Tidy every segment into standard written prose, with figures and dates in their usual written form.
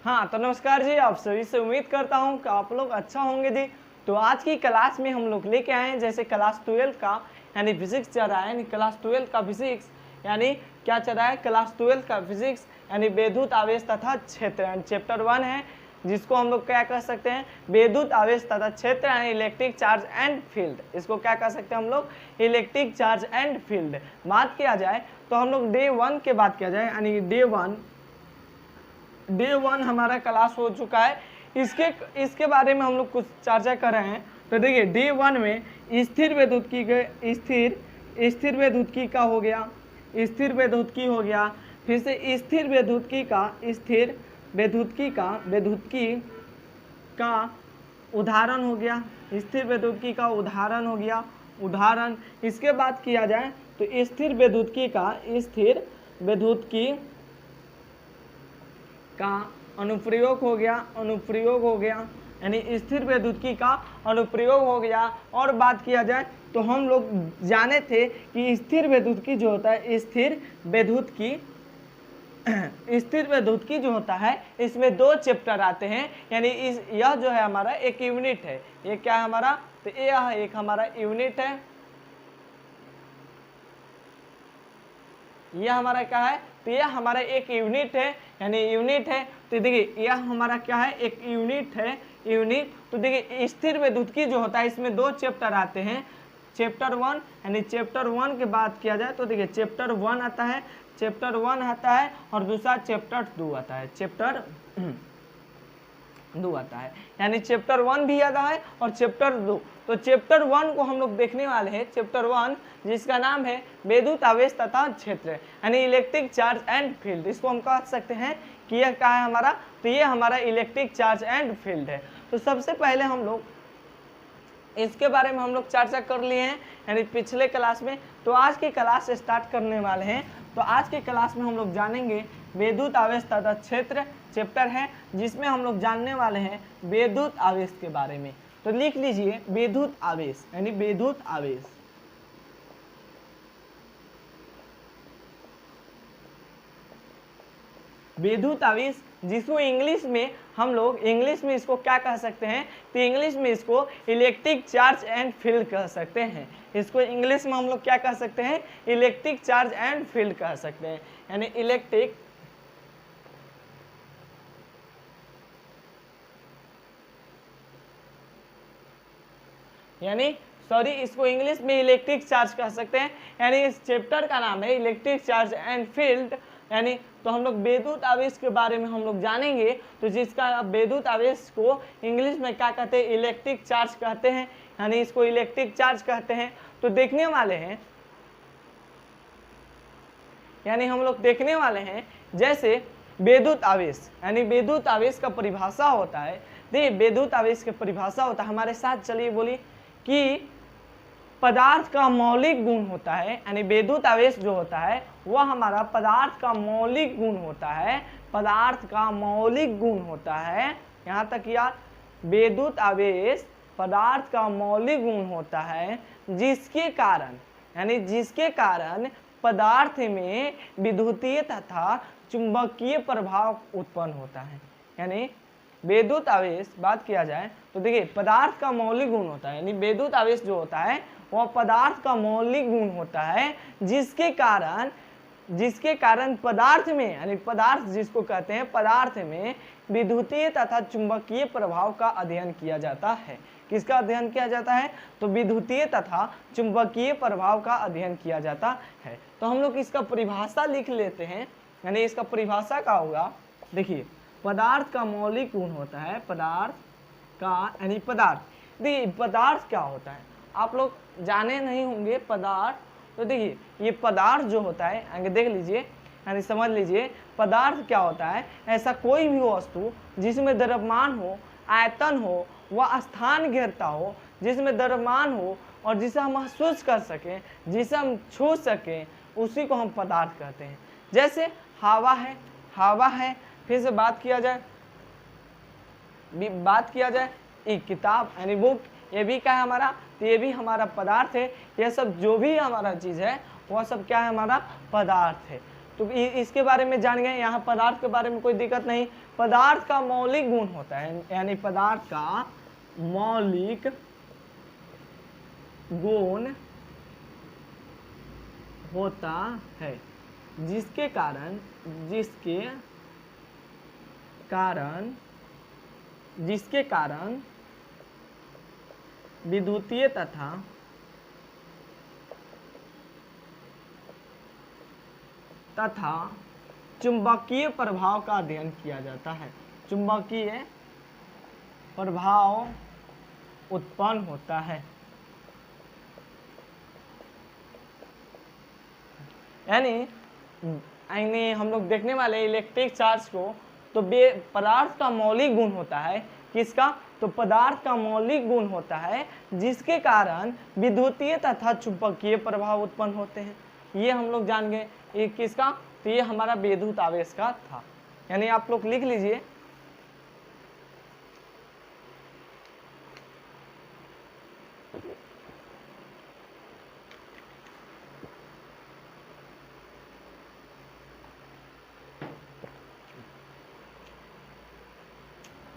हाँ तो नमस्कार जी, आप सभी से उम्मीद करता हूँ कि आप लोग अच्छा होंगे जी। तो आज की क्लास में हम लोग लेके आए हैं जैसे क्लास 12 का यानी फिजिक्स चल रहा है, यानी क्लास 12 का फिजिक्स यानी क्या चल रहा है, क्लास 12 का फिजिक्स यानी विद्युत आवेश तथा क्षेत्र यानी चैप्टर 1 है, जिसको हम लोग क्या कह सकते हैं, विद्युत आवेश तथा क्षेत्र यानी इलेक्ट्रिक चार्ज एंड फील्ड। इसको क्या कह सकते हैं हम लोग, इलेक्ट्रिक चार्ज एंड फील्ड। बात किया जाए तो हम लोग डे 1 के बात किया जाए यानी डे 1 हमारा क्लास हो चुका है। इसके बारे में हम लोग कुछ चर्चा कर रहे हैं। तो देखिए डे 1 में स्थिर विद्युत्की स्थिर विद्युत्की का हो गया, स्थिर विद्युत्की हो गया, फिर से स्थिर विद्युत्की का उदाहरण हो गया, स्थिर विद्युत्की का उदाहरण हो गया, उदाहरण। इसके बाद किया जाए तो स्थिर विद्युत्की का अनुप्रयोग हो गया यानी स्थिर विद्युत्की का अनुप्रयोग हो गया। और बात किया जाए तो हम लोग जाने थे कि स्थिर विद्युत्की जो होता है, स्थिर विद्युत्की जो होता है इसमें 2 चैप्टर आते हैं, यानी यह जो है हमारा एक यूनिट है। ये क्या है हमारा, तो यह एक हमारा यूनिट है, यह हमारा क्या है, तो यह हमारा एक यूनिट है, यानी यूनिट है। तो देखिए यह हमारा क्या है, एक यूनिट है, यूनिट। तो देखिए स्थिर विद्युत्की जो होता है इसमें 2 चैप्टर आते हैं, चैप्टर 1 यानी चैप्टर 1 की बात किया जाए तो देखिए चैप्टर 1 आता है और दूसरा चैप्टर 2 आता है, चैप्टर 2 आता है, यानी चैप्टर 1 भी आता है और चैप्टर 2। तो चैप्टर 1 को हम लोग देखने वाले हैं, चैप्टर 1 जिसका नाम है विद्युत आवेश तथा क्षेत्र यानी इलेक्ट्रिक चार्ज एंड फील्ड। इसको हम कह सकते हैं कि यह क्या है हमारा, तो ये हमारा इलेक्ट्रिक चार्ज एंड फील्ड है। तो सबसे पहले हम लोग इसके बारे में हम लोग चर्चा कर लिए हैं यानी पिछले क्लास में। तो आज की क्लास स्टार्ट करने वाले हैं। तो आज की क्लास में हम लोग जानेंगे विद्युत आवेश तथा क्षेत्र चैप्टर है, जिसमें हम लोग जानने वाले हैं विद्युत आवेश के बारे में। तो लिख लीजिए विद्युत आवेश यानी विद्युत आवेश। विद्युत आवेश जिसको इंग्लिश में हम लोग इसको क्या कह सकते हैं, तो इंग्लिश में इसको इलेक्ट्रिक चार्ज एंड फील्ड कह सकते हैं। इसको इंग्लिश में हम लोग क्या कह सकते हैं, इलेक्ट्रिक चार्ज एंड फील्ड कह सकते हैं, यानी इलेक्ट्रिक इसको इंग्लिश में इलेक्ट्रिक चार्ज कह सकते हैं, यानी इस चैप्टर का नाम है इलेक्ट्रिक चार्ज एंड फील्ड। यानी तो हम लोग विद्युत आवेश के बारे में हम लोग जानेंगे, तो जिसका विद्युत आवेश को इंग्लिश में क्या कहते हैं, इलेक्ट्रिक चार्ज कहते हैं, यानी इसको इलेक्ट्रिक चार्ज कहते हैं। तो देखने वाले हैं, यानी हम लोग देखने वाले हैं जैसे विद्युत आवेश, यानी विद्युत आवेश का परिभाषा होता है। देखिए विद्युत आवेश की परिभाषा होता है, हमारे साथ चलिए बोलिए कि पदार्थ का मौलिक गुण होता है, यानी विद्युत आवेश जो होता है वह हमारा पदार्थ का मौलिक गुण होता है, पदार्थ का मौलिक गुण होता है। यहाँ तक यार, विद्युत आवेश पदार्थ का मौलिक गुण होता है जिसके कारण पदार्थ में विद्युतीय तथा चुंबकीय प्रभाव उत्पन्न होता है। यानी विद्युत आवेश बात किया जाए तो देखिए पदार्थ का मौलिक गुण होता है, यानी विद्युत आवेश जो होता है वह पदार्थ का मौलिक गुण होता है जिसके कारण पदार्थ में, यानी पदार्थ जिसको कहते हैं, पदार्थ में विद्युतीय तथा चुंबकीय प्रभाव का अध्ययन किया जाता है। किसका अध्ययन किया जाता है, तो विद्युतीय तथा चुंबकीय प्रभाव का अध्ययन किया जाता है। तो हम लोग इसका परिभाषा लिख लेते हैं, यानी इसका परिभाषा क्या होगा, देखिए पदार्थ का मौलिक गुण होता है, पदार्थ का यानी पदार्थ। देखिए पदार्थ क्या होता है, आप लोग जाने नहीं होंगे पदार्थ। तो देखिए ये पदार्थ जो होता है, आगे देख लीजिए यानी समझ लीजिए पदार्थ क्या होता है, ऐसा कोई भी वस्तु जिसमें द्रव्यमान हो, आयतन हो, वह स्थान घेरता हो, जिसमें द्रव्यमान हो और जिसे हम महसूस कर सकें, जिसे हम छू सकें, उसी को हम पदार्थ कहते हैं। जैसे हवा है। फिर से बात किया जाए एक किताब यानी बुक, ये भी क्या है हमारा, तो ये भी हमारा पदार्थ है। ये सब जो भी हमारा चीज़ है वह सब क्या है, हमारा पदार्थ है। तो इसके बारे में जान गए। यहाँ पदार्थ के बारे में कोई दिक्कत नहीं। पदार्थ का मौलिक गुण होता है, यानी पदार्थ का मौलिक गुण होता है जिसके कारण विद्युतीय तथा चुंबकीय प्रभाव का अध्ययन किया जाता है। चुंबकीय प्रभाव उत्पन्न होता है, यानी हम लोग देखने वाले इलेक्ट्रिक चार्ज को, तो पदार्थ का मौलिक गुण होता है किसका, तो पदार्थ का मौलिक गुण होता है जिसके कारण विद्युतीय तथा चुंबकीय प्रभाव उत्पन्न होते हैं। ये हम लोग जान गए। ये किसका, तो ये हमारा विद्युत आवेश का था। यानी आप लोग लिख लीजिए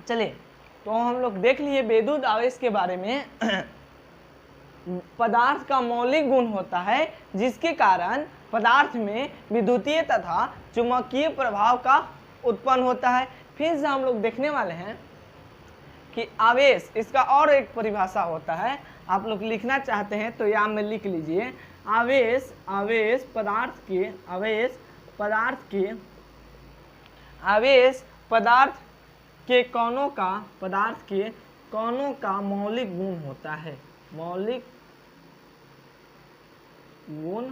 चलिए, तो हम लोग देख लिए विद्युत आवेश के बारे में। पदार्थ का मौलिक गुण होता है जिसके कारण पदार्थ में विद्युतीय तथा चुंबकीय प्रभाव का उत्पन्न होता है। फिर से हम लोग देखने वाले हैं कि आवेश, इसका और एक परिभाषा होता है। आप लोग लिखना चाहते हैं तो यहाँ में लिख लीजिए। आवेश पदार्थ के कणों का मौलिक गुण होता है। मौलिक गुण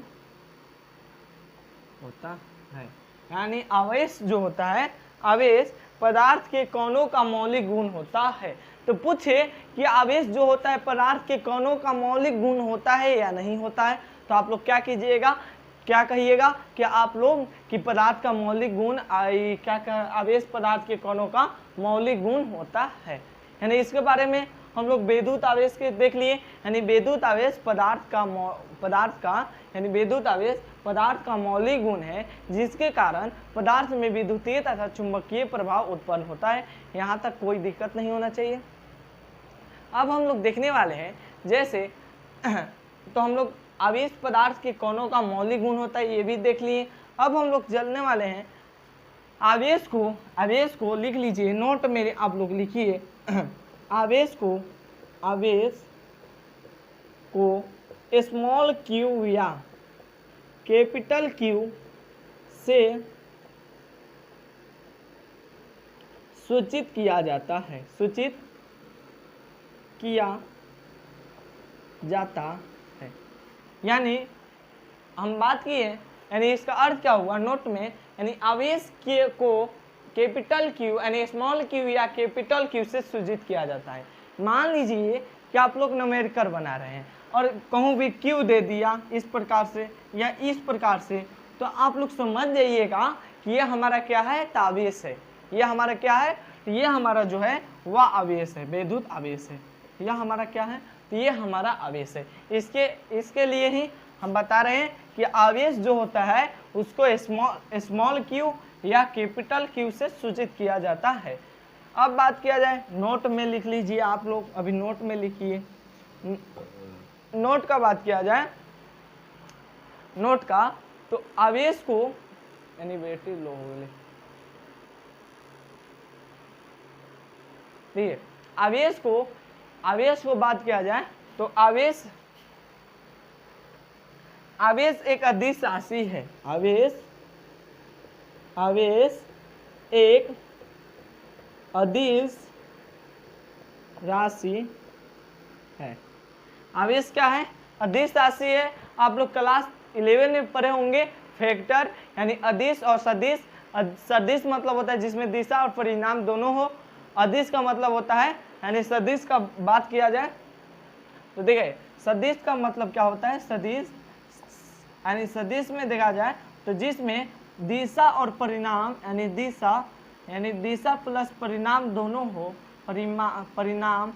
होता है, यानी आवेश जो होता है, आवेश पदार्थ के कणों का मौलिक गुण होता है। तो पूछे कि आवेश जो होता है पदार्थ के कणों का मौलिक गुण होता है या नहीं होता है, तो आप लोग क्या कीजिएगा, क्या कहिएगा कि आप लोग कि पदार्थ का मौलिक गुण आवेश पदार्थ के कणों का मौलिक गुण होता है। यानी इसके बारे में हम लोग विद्युत आवेश के देख लिए। यानी विद्युत आवेश पदार्थ का मौलिक गुण है जिसके कारण पदार्थ में विद्युतीय तथा चुंबकीय प्रभाव उत्पन्न होता है। यहाँ तक कोई दिक्कत नहीं होना चाहिए। अब हम लोग देखने वाले हैं जैसे तो हम लोग आवेश पदार्थ के कणों का मौलिक गुण होता है, ये भी देख लिए। अब हम लोग चलने वाले हैं आवेश को लिख लीजिए, नोट मेरे आप लोग लिखिए। आवेश को स्मॉल क्यू या कैपिटल क्यू से सूचित किया जाता है। यानी हम बात किए, यानी इसका अर्थ क्या हुआ नोट में, यानी आवेश को कैपिटल क्यू यानी स्मॉल क्यू या कैपिटल क्यू से सूचित किया जाता है। मान लीजिए कि आप लोग न्यूमेरिकल बना रहे हैं और कहूँ भी क्यू दे दिया इस प्रकार से या इस प्रकार से, तो आप लोग समझ जाइएगा कि ये हमारा क्या है, आवेश है। ये हमारा क्या है, ये हमारा जो है वह आवेश है, विद्युत आवेश है। यह हमारा क्या है, तो ये हमारा आवेश है। इसके लिए ही हम बता रहे हैं कि आवेश जो होता है उसको स्मॉल क्यू या कैपिटल क्यू से सूचित किया जाता है। अब बात किया जाए, नोट में लिख लीजिए आप लोग, अभी नोट में लिखिए। नोट का बात किया जाए, नोट का, तो आवेश को यानी बैटरी लो हो गई, ठीक है। आवेश को बात किया जाए तो आवेश एक अदिश राशि है। आवेश एक अदिश राशि है। आवेश क्या है, अदिश राशि है। आप लोग क्लास 11 में पढ़े होंगे फैक्टर, यानी अदिश और सदिश। सदिश मतलब होता है जिसमें दिशा और परिणाम दोनों हो। अदिश का मतलब होता है, यानी सदिश का बात किया जाए तो देखिए सदिश का मतलब क्या होता है, सदिश यानी सदिश में देखा जाए तो जिसमें दिशा और परिणाम यानी दिशा प्लस परिणाम दोनों हो, परिणाम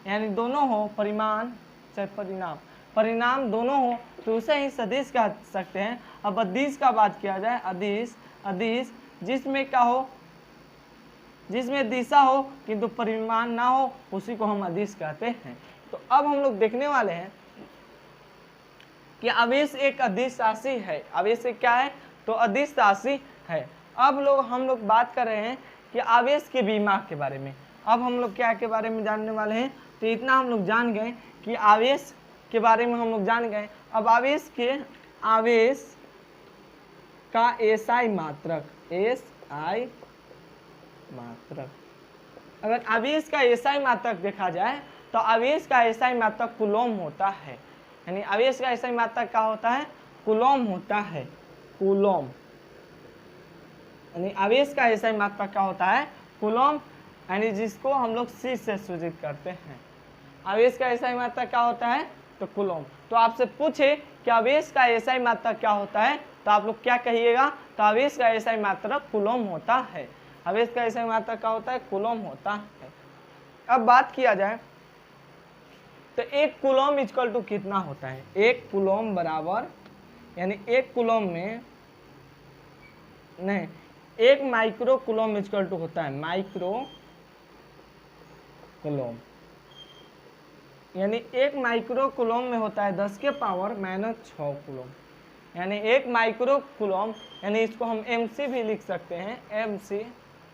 यानी दोनों हो, परिमाण चाहे परिणाम परिणाम दोनों हो तो उसे ही सदिश कह सकते हैं। अब अदिश का बात किया जाए, अदिश जिसमें क्या हो, जिसमें दिशा हो किंतु परिमाण ना हो उसी को हम अदिश कहते हैं। तो अब हम लोग देखने वाले हैं कि आवेश एक अदिश राशि है। आवेश एक क्या है, तो अदिश राशि है। अब हम लोग बात कर रहे हैं कि आवेश के विमाक के बारे में। अब हम लोग क्या के बारे में जानने वाले हैं, तो इतना हम लोग जान गए कि आवेश के बारे में हम लोग जान गए। अब आवेश का एसआई मात्रक, अगर आवेश का एसआई मात्रक देखा जाए तो आवेश का एसआई मात्रक कूलम होता है। यानी आवेश का एसआई मात्रक क्या होता है, कूलम होता है, कूलम। यानी आवेश का एसआई मात्रक क्या होता है, कूलम, यानी जिसको हम लोग सी से सूचित करते हैं। आवेश का एसआई मात्रक क्या होता है, तो कूलम। तो आपसे पूछे कि आवेश का एसआई मात्रक क्या होता है, तो आप लोग क्या कहिएगा, तो आवेश का एसआई मात्रक कूलम होता है। आवेश का एसआई मात्रक क्या होता है, कूलम होता है। अब बात किया जाए तो एक कूलम इक्वल टू कितना होता है, एक कूलम बराबर, यानी एक कूलम में नहीं, एक माइक्रो कूलम इक्वल टू होता है माइक्रो कूलम। यानी एक माइक्रो कूलम में होता है 10 के पावर -6 कूलम। यानी एक माइक्रो कूलम, यानी इसको हम mc भी लिख सकते हैं, mc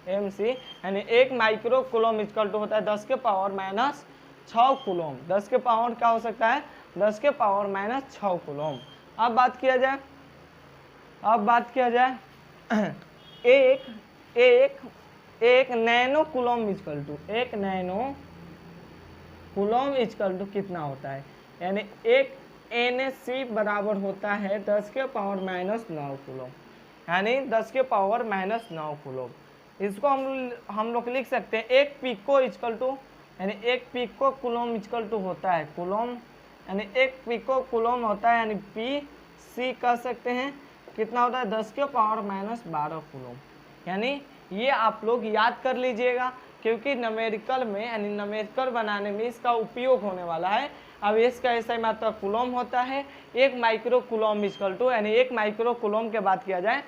यानी एक माइक्रो कूलम इक्वल टू होता है 10 के पावर -6 कूलम। 10 के पावर क्या हो सकता है, 10 के पावर -6 कूलम। अब बात किया जाए एक नैनो कूलम इक्वल टू, एक नैनो कूलम इक्वल टू कितना होता है, यानी एक NaC बराबर होता है 10 के पावर -9 कूलम। यानी 10 के पावर -9 कूलम। इसको हम लोग लिख सकते हैं एक पिको इक्वल टू, यानी एक पिको कूलम इक्वल टू होता है कूलम, यानी एक पिको कूलम होता है, यानी PC कह सकते हैं, कितना होता है 10 के पावर -12 कूलम। यानी ये आप लोग याद कर लीजिएगा, क्योंकि न्यूमेरिकल में, यानी न्यूमेरिकल बनाने में इसका उपयोग होने वाला है। आवेश का एसआई मात्रक कूलम होता है। एक माइक्रो कूलम इक्वल टू, यानी एक माइक्रो कूलम के बात किया जाए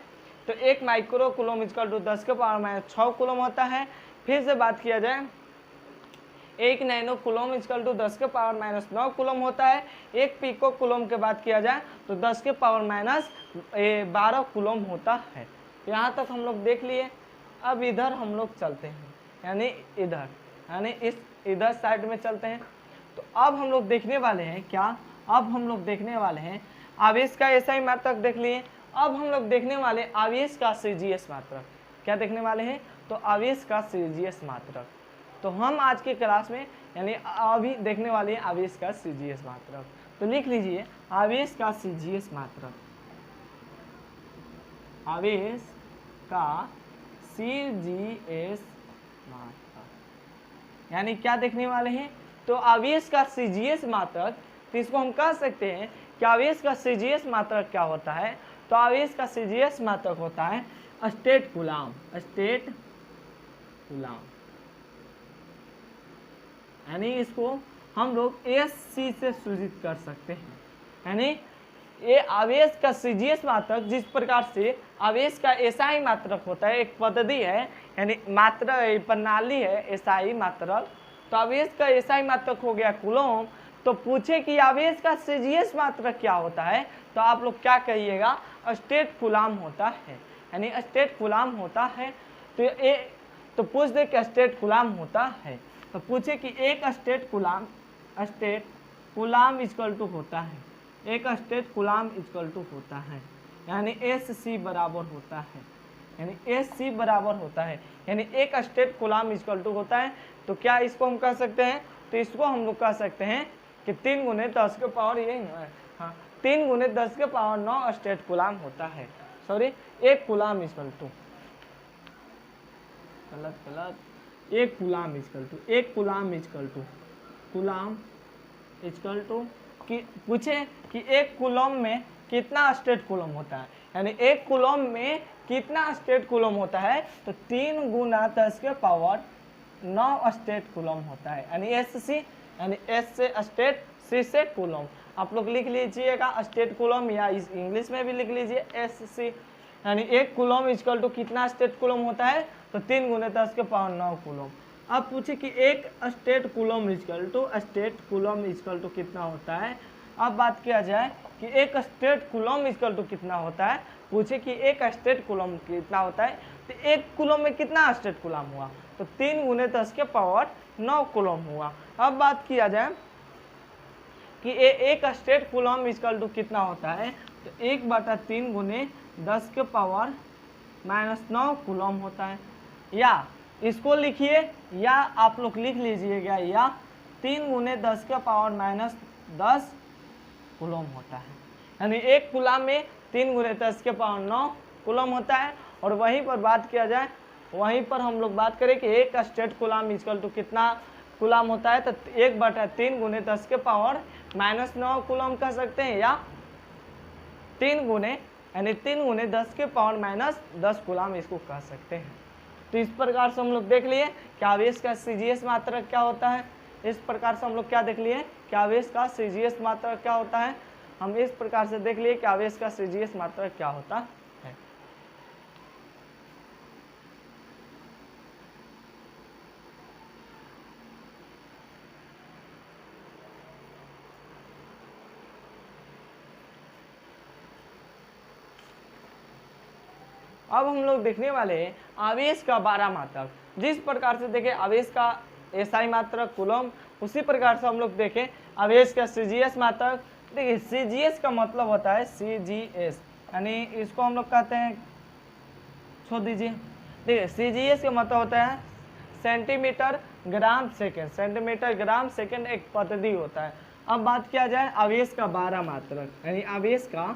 तो एक माइक्रो कूलम इक्वल टू 10 के पावर -6 कूलम होता है। फिर से बात किया जाए, एक नैनो कूलम इक्वल टू 10 के पावर -9 कूलम होता है। एक पिको कूलम के बात किया जाए तो 10 के पावर -12 कूलम होता है। यहाँ तक हम लोग देख लिए। अब इधर हम लोग चलते हैं, यानी इधर, यानी इधर साइड में चलते हैं। तो अब हम लोग देखने वाले हैं क्या, अब हम लोग देखने वाले हैं आवेश का एसआई मात्रक देख लिए। अब हम लोग देखने वाले आवेश का CGS मात्रक। क्या देखने वाले हैं, तो आवेश का CGS मात्रक। तो हम आज के क्लास में, यानी अभी देखने वाले हैं आवेश का CGS मात्रक। तो लिख लीजिए आवेश का CGS मात्रक, आवेश का CGS मात्रक। यानी क्या देखने वाले हैं, तो आवेश का CGS मात्रक, तो इसको हम कह सकते हैं कि आवेश का CGS मात्रक क्या होता है, तो आवेश का CGS मात्रक होता है स्टेट कूलम, स्टेट कूलम। यानी इसको हम लोग SC से सूचित कर सकते हैं। यानी ये आवेश का CGS मात्रक, जिस प्रकार से आवेश का SI मात्रक होता है, एक पद्धति है, यानी प्रणाली है SI मात्रक। तो आवेश का SI मात्रक हो गया कूलम। तो पूछे कि आवेश का CGS मात्रक क्या होता है, तो आप लोग क्या कहिएगा, स्टेट कूलम होता है, यानी स्टेट कूलम होता है। तो पूछ दे कि स्टेट कूलम होता है, तो पूछे कि एक स्टेट कूलम इक्वल टू होता है, एक स्टेट कूलम इक्वल टू होता है, यानी SC बराबर होता है, यानी SC बराबर होता है, यानी एक स्टेट कूलम इक्वल टू होता है। तो क्या इसको हम कह सकते हैं, तो इसको हम लोग कह सकते हैं कि 3 × 10 के पावर, यही ना, हाँ, 3 × 10 के पावर 9 स्टेट कूलम होता है। सॉरी, एक कूलम इक्वल टू, गलत, एक कूलम इक्वल टू, एक coulomb equal to, coulomb equal to कि पूछे कि एक कूलम में कितना स्टेट कूलम होता है, यानी एक कूलम में कितना स्टेट कूलम होता है, तो 3 × 10 के पावर 9 स्टेट कूलम होता है, यानी SC, यानी S से स्टेट, C से कूलम। आप लोग लिख लीजिएगा स्टेट कूलम, या इस इंग्लिश में भी लिख लीजिए SC, यानी 1 कूलम इक्वल टू कितना स्टेट कूलम होता है, तो 3 × 10⁻9 कूलम। अब पूछे कि एक स्टेट कूलम इक्वल टू कितना होता है। अब बात किया जाए कि एक स्टेट कूलम इक्वल टू कितना होता है, पूछे कि एक स्टेट कूलम कितना होता है, तो 1 कूलम में कितना स्टेट कूलम हुआ, तो 3 × 10⁻9 कूलम हुआ। अब बात किया जाए कि एक स्टेट कूलम इक्वल टू कितना होता है, तो 1/3 × 10⁻9 कूलम होता है। या इसको लिखिए, या आप लोग लिख लीजिएगा, या 3 × 10⁻10 कूलम होता है, यानी 1 कूलम में 3 × 10⁻9 कूलम होता है। और वहीं पर बात किया जाए, वहीं पर हम लोग बात करें कि एक स्टेट कूलम इक्वल टू कितना कूलम होता है, तो 1/3 × 10⁻9 कूलम कह सकते हैं, या 3 × 10⁻10 कूलम इसको कह सकते हैं। तो इस प्रकार से हम लोग देख लिए कि आवेश का CGS मात्रक क्या होता है। इस प्रकार से हम लोग क्या देख लिए कि आवेश का CGS मात्रक क्या होता है। हम इस प्रकार से देख लिए कि आवेश का CGS मात्रक क्या होता है। अब हम लोग देखने वाले हैं आवेश का 12 मात्रक। जिस प्रकार से देखें आवेश का SI मात्रक कूलम, उसी प्रकार से हम लोग देखें आवेश का CGS मात्रक। देखिए CGS का मतलब होता है CGS, यानी इसको हम लोग कहते हैं, छोड़ दीजिए, देखिए CGS का मतलब होता है centimetre gram second. Centimetre gram second एक पद्धति होता है। अब बात किया जाए आवेश का 12 मात्रक, यानी आवेश का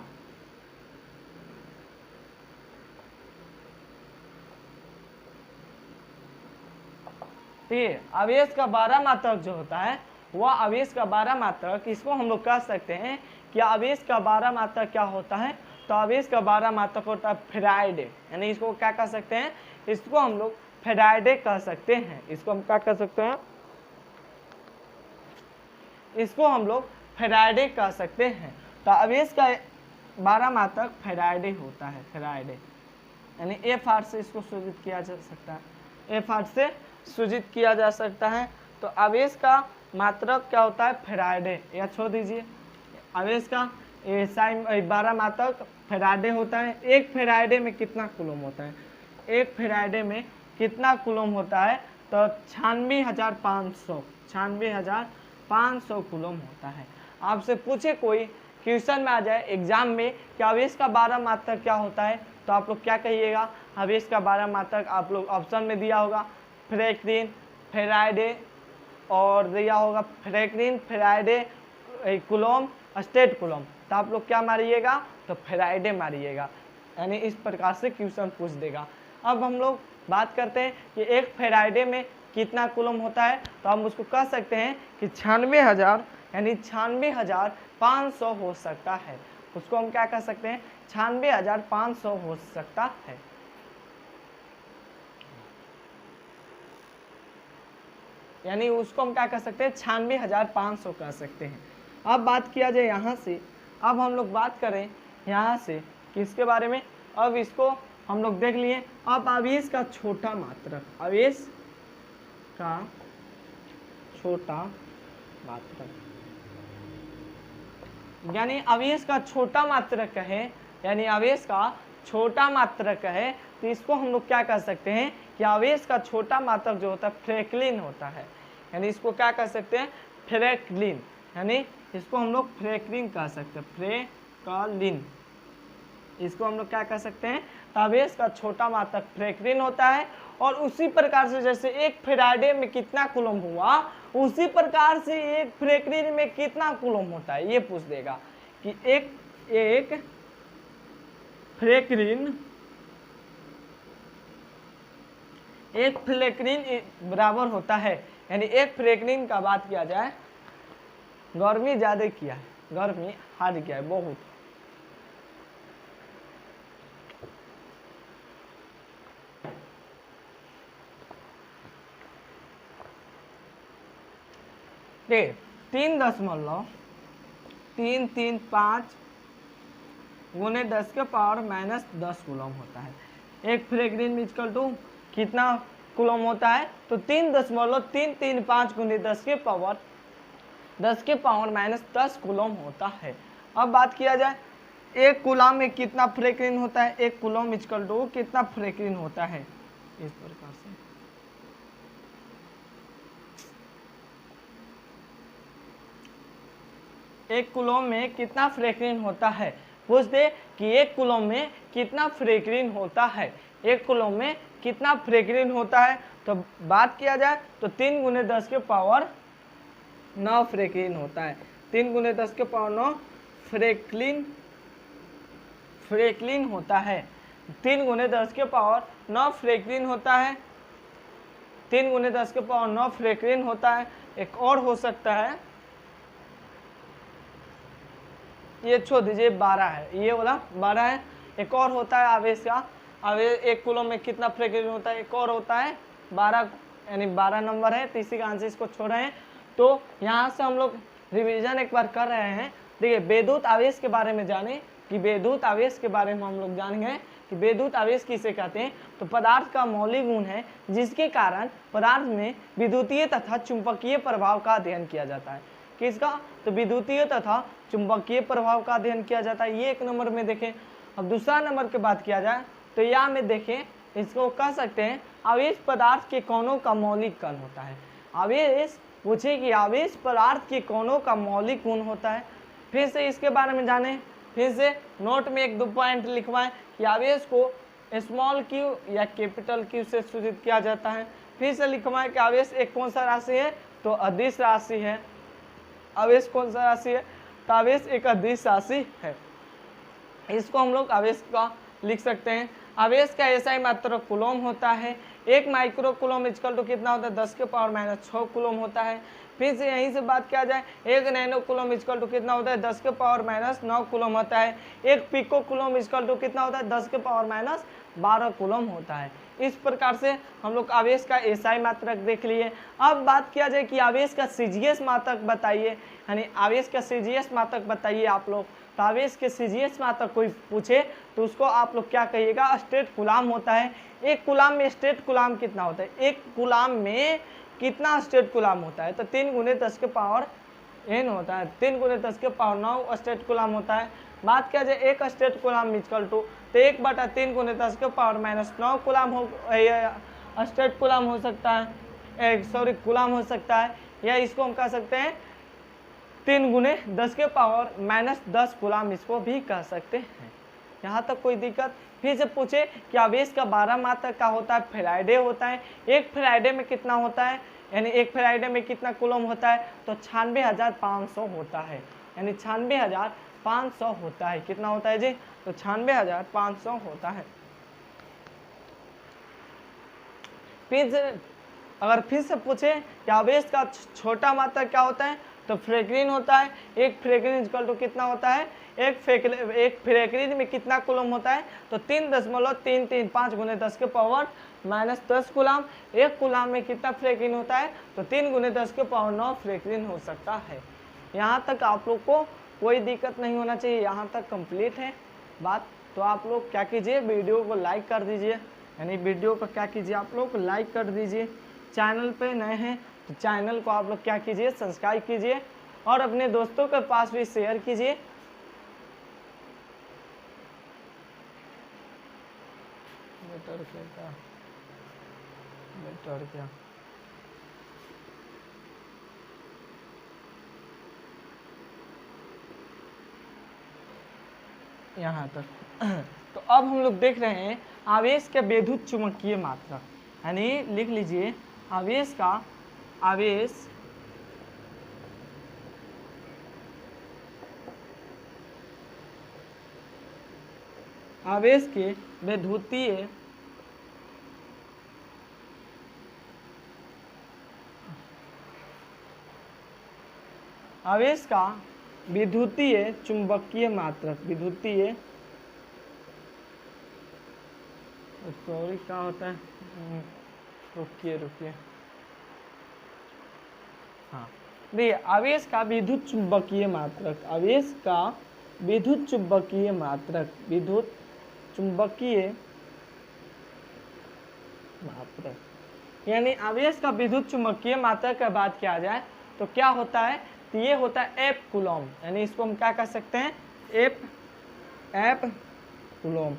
आवेश का 12 मात्रक जो होता है, वह आवेश का 12 मात्रक, इसको हम लोग कह सकते हैं कि आवेश का 12 मात्रक क्या होता है, तो आवेश का 12 मात्रक होता है फेराइडे, यानी इसको क्या कह सकते हैं, इसको हम लोग फेराइडे कह सकते हैं। इसको हम क्या कह सकते हैं, इसको हम लोग फेराइडे कह सकते हैं। तो आवेश का 12 मात्रक फेराइडे होता है, फेराइडे, यानी F8 से इसको सूचित किया जा सकता है, F8 से सूचित किया जा सकता है। तो आवेश का मात्रक क्या होता है, फेराइडे, या छोड़ दीजिए, आवेश का 12 मात्रक फेराइडे होता है। एक फेराइडे में कितना कूलम होता है, एक फेराइडे में कितना कूलम होता है, तो 96,500 कूलम होता है। आपसे पूछे कोई क्वेश्चन में आ जाए एग्जाम में कि आवेश का 12 मात्रक क्या होता है, तो आप लोग क्या कहिएगा, आवेश का 12 मात्रक आप लोग ऑप्शन में दिया होगा फ्रैंकलिन, फेराइडे, और दिया होगा फ्रैंकलिन, फेराइडे, कूलम, स्टेट कूलम, तो आप लोग क्या मारिएगा, तो फेराइडे मारिएगा, यानी इस प्रकार से क्वेश्चन पूछ देगा। अब हम लोग बात करते हैं कि एक फेराइडे में कितना कूलम होता है, तो हम उसको कह सकते हैं कि 96,000, यानी 96,500 हो सकता है। उसको हम क्या कह सकते हैं, 96,500 हो सकता है। यानी उसको हम क्या कह सकते हैं, 96,500 कह सकते हैं। अब बात किया जाए यहाँ से, अब हम लोग बात करें यहाँ से किसके बारे में, अब इसको हम लोग देख लिए। अब आवेश का छोटा मात्रक, आवेश का छोटा मात्रक, यानी आवेश का छोटा मात्रक है, यानी आवेश का छोटा मात्रक है, तो इसको हम लोग क्या कह सकते हैं कि आवेश का छोटा मात्रक जो होता है फ्रैंकलिन होता है, यानी इसको क्या कह सकते हैं, फ्रैंकलिन, यानी इसको हम लोग फ्रैंकलिन कह सकते हैं, फ्रैंकलिन, इसको हम लोग क्या कह सकते हैं, आवेश का छोटा मात्रक फ्रैंकलिन होता है। और उसी प्रकार से जैसे एक फेराइडे में कितना कूलम हुआ, उसी प्रकार से एक फ्रैंकलिन में कितना कूलम होता है, ये पूछ देगा कि एक फ्रैंकलिन बराबर होता है, यानी एक फ्रैंकलिन का बात किया जाए, गर्मी ज्यादा किया है, गर्मी हार गया है बहुत, देखिए 3.3 335 गुने 10 के पावर माइनस 10 कूलम होता है। एक फ्रेगरीन इक्वल टू कितना कूलम होता है, तो 3.335 गुने 10 के पावर माइनस 10 कूलम होता है। अब बात किया जाए एक कूलम में कितना फ्रेगरीन होता है, एक कूलम इक्वल टू कितना फ्रेगरीन होता है, इस प्रकार से। एक कूलम में कितना फ्रेगरीन होता है, पूछ दे कि एक कूलम में कितना फ्रेगरीन होता है, एक कूलम में कितना फ्रेगरीन होता है, तो बात किया जाए तो 3 गुने 10 के पावर 9 फ्रेगरीन होता है। 3 गुने 10 के पावर 9 फ्रेगरीन होता है। 3 गुने 10 के पावर 9 फ्रेगरीन होता है। 3 गुने 10 के पावर 9 फ्रेगरीन होता है। एक और हो सकता है, ये छोड़ दीजिए, 12 है, ये वाला 12 है। एक और होता है आवेश का, आवेश एक कूलम में कितना फ्रेगरीन होता है, एक और होता है 12, यानी 12 नंबर है, तो इसी का आंसर इसको छोड़ रहे हैं। तो यहाँ से हम लोग रिवीजन एक बार कर रहे हैं। देखिए विद्युत आवेश के बारे में जाने कि विद्युत आवेश के बारे में हम लोग जान गए कि विद्युत आवेश किसे कहते हैं, तो पदार्थ का मौलिक गुण है जिसके कारण पदार्थ में विद्युतीय तथा चुंबकीय प्रभाव का अध्ययन किया जाता है। किसका, तो विद्युतीय तथा चुंबकीय प्रभाव का अध्ययन किया जाता है। ये एक नंबर में देखें। अब दूसरा नंबर की बात किया जाए तो यहाँ में देखें, इसको कह सकते हैं आवेश पदार्थ के कणों का मौलिक कण होता है। आवेश पूछे कि आवेश पदार्थ के कणों का मौलिक गुण होता है। फिर से इसके बारे में जाने, फिर से नोट में 1-2 पॉइंट लिखवाएं कि आवेश को स्मॉल क्यू या कैपिटल क्यू से सूचित किया जाता है। फिर से लिखवाएं कि आवेश एक कौन सा राशि है, तो अदिश राशि है। आवेश कौन सा राशि है, तो आवेश एक अदिश राशि है। इसको हम लोग आवेश का लिख सकते हैं। आवेश का एसआई मात्रक कूलम होता है। 1 माइक्रो कूलम इक्वल टू कितना होता है, 10 के पावर माइनस 6 कूलम होता है। फिर से यहीं से बात किया जाए, 1 नैनो कूलम इक्वल टू कितना होता है, 10 के पावर माइनस 9 कूलम होता है। 1 पिको कूलम इक्वल टू कितना होता है, 10 के पावर माइनस 12 कूलम होता है। इस प्रकार से हम लोग आवेश का एसआई मात्रक देख लिए। अब बात किया जाए कि आवेश का सीजीएस मात्रक बताइए, यानी आवेश का सीजीएस मात्रक बताइए आप लोग। तो आवेश के सीजीएस मात्रक कोई पूछे तो उसको आप लोग क्या कहिएगा, स्टेट कूलम होता है। एक कूलम में स्टेट कूलम कितना होता है, एक कूलम में कितना स्टेट कूलम होता है, तो 3 गुने 10 के पावर n होता है। 3 गुने 10 के पावर 9 स्टेट कूलम होता है। बात किया जाए एक स्टेट कूलम इक्वल टू, तो 1/3 गुने 10 के पावर माइनस 9 कूलम हो, स्टेट कूलम हो सकता है, सॉरी कूलम हो सकता है, या इसको हम कह सकते हैं 3 गुने 10 के पावर माइनस 10 कूलम, इसको भी कह सकते हैं। यहाँ तक कोई दिक्कत। फिर से पूछे कि आवेश का 12 मात्रक का होता है, फेराइडे होता है। एक फेराइडे में कितना होता है, यानी एक फेराइडे में कितना कूलम होता है, तो 96,500 होता है, यानी 96,500 होता है। कितना होता है जी, तो 96,500 होता है। फिर से अगर फिर से पूछे कि आवेश का छोटा मात्रक क्या होता है, तो फ्रेगरीन होता है। एक फ्रेगरीन इक्वल टू कितना होता है, एक फ्रेगरीन में कितना कूलम होता है, तो 3.335 गुने 10 के पावर माइनस 10 कूलम। एक कूलम में कितना फ्रेगरीन होता है, तो 3 गुने 10 के पावर 9 फ्रेगरीन हो सकता है। यहाँ तक आप लोग को कोई दिक्कत नहीं होना चाहिए, यहाँ तक कंप्लीट है बात। तो आप लोग क्या कीजिए, वीडियो को लाइक कर दीजिए, यानी वीडियो को क्या कीजिए आप लोग लाइक कर दीजिए। चैनल पे नए हैं तो चैनल को आप लोग क्या कीजिए, सब्सक्राइब कीजिए और अपने दोस्तों के पास भी शेयर कीजिए। बेटर क्या यहाँ तक। तो अब हम लोग देख रहे हैं आवेश के विद्युत चुंबकीय मात्रक, यानी लिख लीजिए आवेश का आवेश के विद्युतीय आवेश का विद्युतीय चुंबकीय मात्रक, विद्युतीय सॉरी क्या होता है, रुकिए हाँ, देखिए आवेश का विद्युत चुंबकीय मात्रक, आवेश का विद्युत चुंबकीय मात्रक, विद्युत चुंबकीय मात्रक, यानी आवेश का विद्युत चुंबकीय मात्रक का बात किया जाए तो क्या होता है, तो ये होता है एफ कूलम, यानी इसको हम क्या कह सकते हैं, एफ कूलम,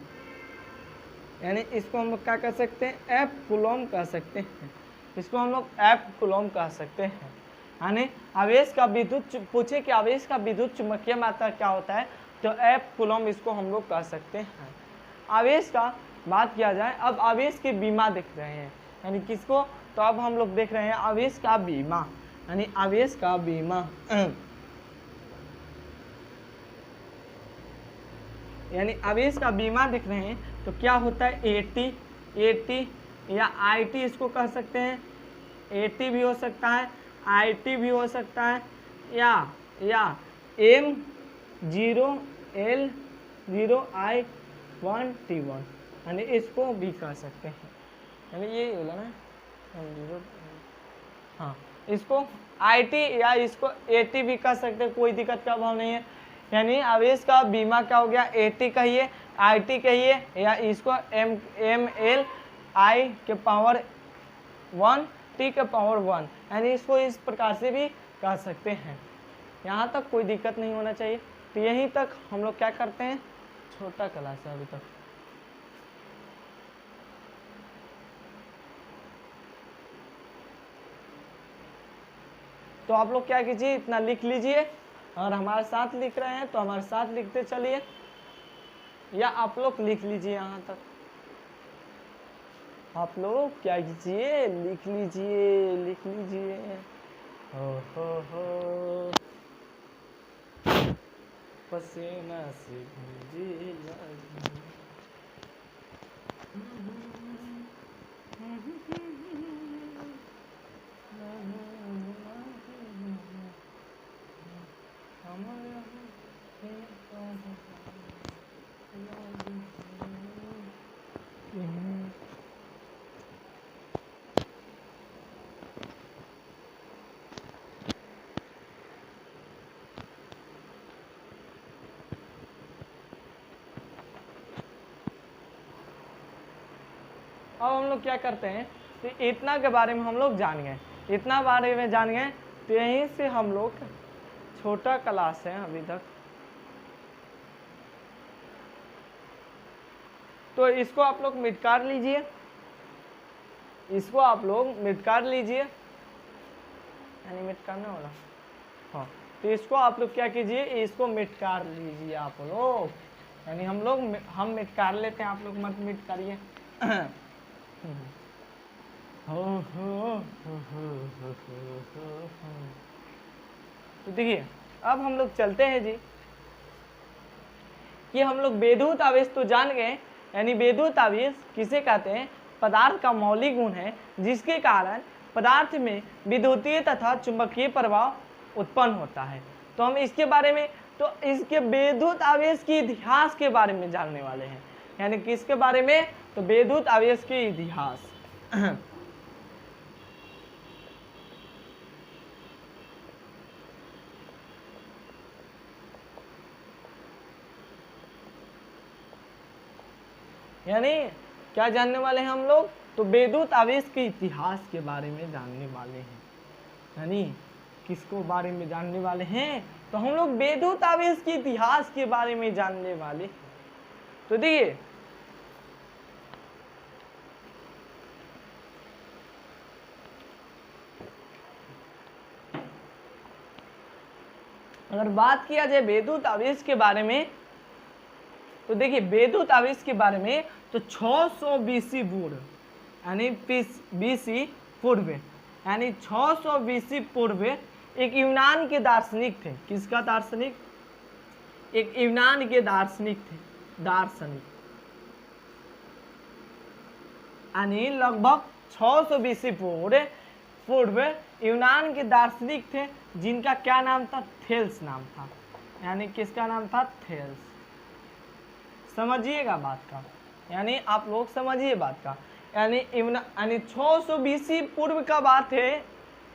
यानी इसको हम लोग क्या कह सकते हैं, एफ कूलम कह सकते हैं, इसको हम लोग एफ कूलम कह सकते हैं। यानी आवेश का विद्युत, पूछे कि आवेश का विद्युत चुंबकीय मात्रक क्या होता है, तो एफ कूलम इसको हम लोग कह सकते हैं। आवेश का बात किया जाए, अब आवेश के बीमा देख रहे हैं, यानी किसको, तो अब हम लोग देख रहे हैं आवेश का बीमा, यानी आवेश का बीमा यानी आवेश का बीमा देख रहे हैं तो क्या होता है, एटी या आईटी इसको कह सकते हैं, एटी भी हो सकता है, आईटी भी हो सकता है, या M0L0I1T1, यानी इसको भी कह सकते हैं, यानी ये बोला ना M0, हाँ इसको आईटी या इसको एटी भी कह सकते हैं, कोई दिक्कत का भाव नहीं है। यानी आवेश का बीमा क्या हो गया, एटी कहिए, आईटी कहिए, या इसको ML I के पावर 1 T के पावर 1, यानी इसको इस प्रकार से भी कह सकते हैं। यहाँ तक कोई दिक्कत नहीं होना चाहिए। तो यहीं तक हम लोग क्या करते हैं, छोटा क्लास है अभी तक। तो आप लोग क्या कीजिए, इतना लिख लीजिए, और हमारे साथ लिख रहे हैं तो हमारे साथ लिखते चलिए, या आप लोग लिख लीजिए यहाँ तक। आप लोग क्या कीजिए, लिख लीजिए। हो पसीना से भीगी अब हम लोग क्या करते हैं, तो इतना के बारे में हम लोग जान गए, इतना बारे में जान गए, तो यहीं से हम लोग, छोटा क्लास है अभी तक, तो इसको आप लोग मिटकार लीजिए, इसको आप लोग मिटकार लीजिए, यानी मिटकारना होगा, हाँ तो इसको आप लोग क्या कीजिए, इसको मिटकार लीजिए आप लोग, यानी हम मिटकार लेते हैं, आप लोग मत मिटकारिए। तो देखिए अब हम लोग चलते हैं जी, कि हम लोग विद्युत आवेश तो जान गए, यानी विद्युत आवेश किसे कहते हैं, पदार्थ का मौलिक गुण है जिसके कारण पदार्थ में विद्युतीय तथा चुंबकीय प्रभाव उत्पन्न होता है। तो हम इसके बारे में, तो इसके विद्युत आवेश के इतिहास के बारे में जानने वाले हैं, यानी किसके बारे में, तो विद्युत आवेश के इतिहास। यानी क्या जानने वाले हैं हम लोग, तो विद्युत आवेश के इतिहास के बारे में जानने वाले हैं, यानी किसको बारे में जानने वाले हैं, तो हम लोग विद्युत आवेश के इतिहास के बारे में जानने वाले हैं। तो देखिए अगर बात किया जाए विद्युत आवेश के बारे में, तो देखिए विद्युत आवेश के बारे में, तो 600 बीसी पूर्व, यानी बीसी पूर्व, यानी 600 बीसी पूर्व एक यूनान के दार्शनिक थे, किसका दार्शनिक, एक यूनान के दार्शनिक थे, यानी लगभग 600 बीसी पूर्व यूनान के दार्शनिक थे, जिनका क्या नाम था, थेल्स नाम था, यानी किसका नाम था, थेल्स। समझिएगा बात का, यानी आप लोग समझिए बात का, यानी 600 बीसी पूर्व का बात है,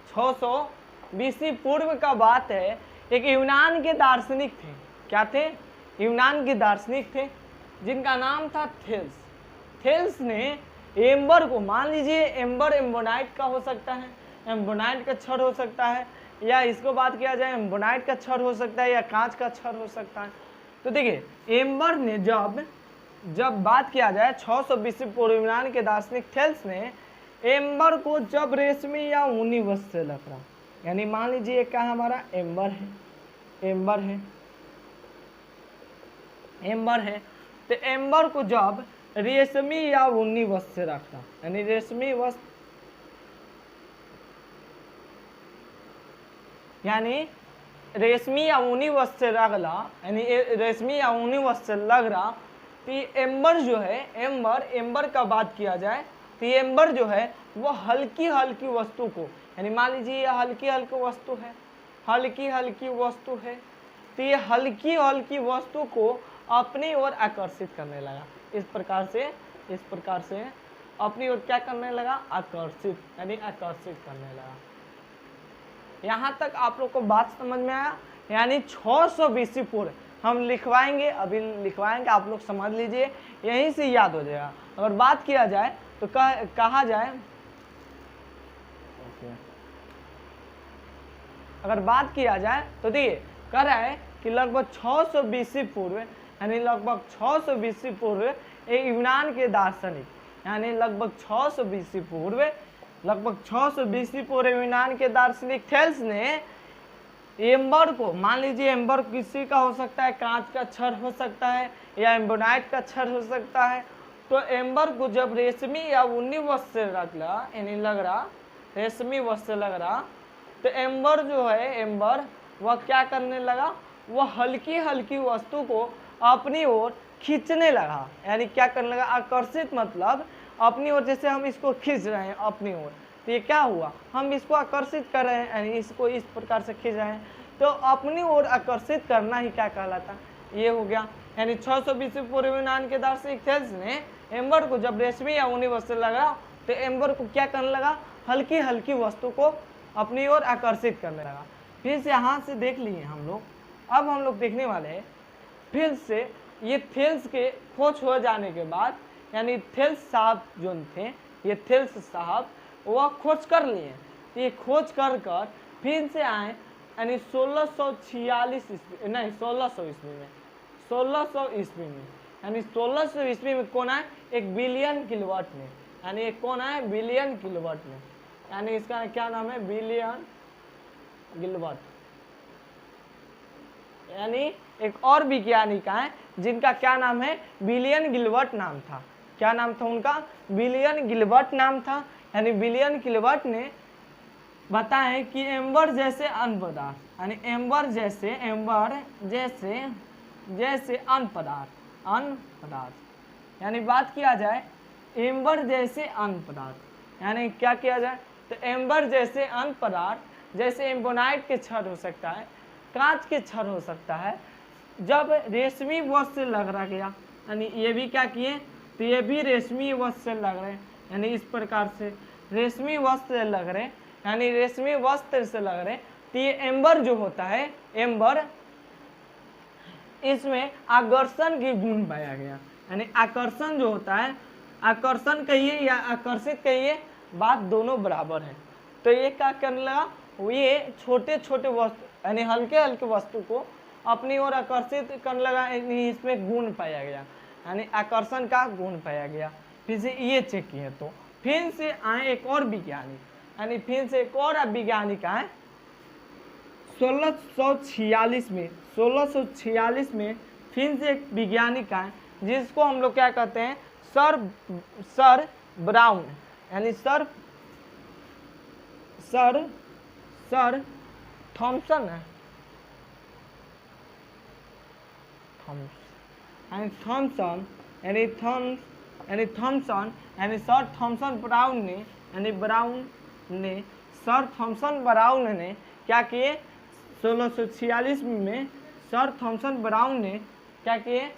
600 बीसी पूर्व का बात है, एक यूनान के दार्शनिक थे। क्या थे? यूनान के दार्शनिक थे जिनका नाम था थेल्स। थेल्स ने एम्बर को, मान लीजिए एम्बर एम्बोनाइट का हो सकता है, एम्बोनाइट का छड़ हो सकता है, या इसको बात किया जाए एम्बोनाइट का छड़ हो सकता है, या कांच का छड़ हो सकता है। तो देखिए एम्बर ने जब बात किया जाए 600 बीसी पूर्व यूनान के दार्शनिक थेल्स ने एम्बर को जब रेशमी या ऊनी वस्त्र से लकड़ा, यानी मान लीजिए क्या हमारा एम्बर है, एम्बर है, तो एम्बर को जब रेशमी या ऊनी वस्त्र से रखना, यानी रेशमी वस्त्र, यानी रेशमी या ऊनी वस्त्र से रगला, यानी रेशमी या ऊनी वस्त्र से लग रहा, तो ये एम्बर जो है, एम्बर का बात किया जाए तो ये एम्बर जो है वो हल्की हल्की वस्तु को, यानी मान लीजिए ये हल्की हल्की वस्तु है, तो ये हल्की हल्की वस्तु को अपनी ओर आकर्षित करने लगा। इस प्रकार से अपनी ओर क्या करने लगा? आकर्षित, यानी आकर्षित करने लगा। यहाँ तक आप लोग को बात समझ में आया? यानी 600 बीसी पूर्व हम लिखवाएंगे, अभी लिखवाएंगे, आप लोग समझ लीजिए, यहीं से याद हो जाएगा। अगर बात किया जाए तो कहा जाए, अगर बात किया जाए तो देखिए कह रहा है कि लगभग 600 बीसी पूर्व, यानी लगभग 600 बीसी पूर्व एक यूनान के दार्शनिक, यानी लगभग 600 बीसी पूर्व यूनान के दार्शनिक थेल्स ने एम्बर को, मान लीजिए एम्बर किसी का हो सकता है, कांच का छड़ हो सकता है, या एम्बोनाइट का छड़ हो सकता है, तो एम्बर को जब रेशमी या ऊनी वस्त्र से रगला, यानी लग रहा, रेशमी वस्त्र से लग रहा, तो एम्बर जो है, एम्बर वह क्या करने लगा? वह हल्की हल्की वस्तु को अपनी ओर खींचने लगा, यानी क्या करने लगा? आकर्षित, मतलब अपनी ओर, जैसे हम इसको खींच रहे हैं अपनी ओर, तो ये क्या हुआ? हम इसको आकर्षित कर रहे हैं, यानी इसको इस प्रकार से खींच रहे हैं, तो अपनी ओर आकर्षित करना ही क्या कहलाता? ये हो गया। यानी 600 बीसी पूर्व यूनान के दार्शनिक थेल्स ने एम्बर को जब रेशमी या ऊनी वस्त्र लगा, तो एम्बर को क्या करने लगा? हल्की हल्की वस्तु को अपनी ओर आकर्षित करने लगा। फिर से यहाँ से देख लिए हम लोग, अब हम लोग देखने वाले हैं फिर से ये थेल्स के खोज हो जाने के बाद, यानी थेल्स साहब जो थे, ये थेल्स साहब वह खोज कर लिए, ये खोज कर फिर से आए, यानी 1600 ईस्वी में, यानी 1600 ईस्वी में कौन आए? एक विलियम गिलबर्ट ने, यानी एक कौन आए? विलियम गिलबर्ट ने, यानी इसका क्या नाम है? William Gilbert. यानी एक और वैज्ञानिक है जिनका क्या नाम है? विलियम गिलबर्ट नाम था। क्या नाम था उनका? विलियम गिलबर्ट नाम था। यानी विलियम गिलबर्ट ने बताया कि एम्बर जैसे अन्य पदार्थ, यानी एम्बर जैसे अन्य पदार्थ, यानी बात किया जाए एम्बर जैसे अन्य पदार्थ, यानी क्या किया जाए? तो एम्बर जैसे अन्य पदार्थ, जैसे एम्बोनाइट के छड़ हो सकता है, कांच के छड़ हो सकता है, जब रेशमी वस्त्र से लग रहा गया, यानी ये भी क्या किए? तो ये भी रेशमी वस्त्र से लग रहे हैं, यानी इस प्रकार से रेशमी वस्त्र से लग रहे, यानी रेशमी वस्त्र से लग रहे, तो ये एम्बर जो होता है, एम्बर, इसमें आकर्षण की गुण पाया गया, यानी आकर्षण जो होता है, आकर्षण कहिए या आकर्षित कहिए, बात दोनों बराबर है। तो ये क्या करने लगा? ये छोटे छोटे वस्तु, यानी हल्के हल्के वस्तु को अपनी ओर आकर्षित करने लगा, इसमें गुण पाया गया, यानी आकर्षण का गुण पाया गया। फिर से ये चेक किए, तो फिर से आए एक और वैज्ञानिक, यानी फिर से एक और वैज्ञानिक आए 1646 में फिर से एक वैज्ञानिक आए जिसको हम लोग क्या कहते हैं? सर ब्राउन, यानी सर थॉमसन है, यानी सर थॉमसन ब्राउन ने क्या किए? 1646 में सर थॉमसन ब्राउन ने क्या किए?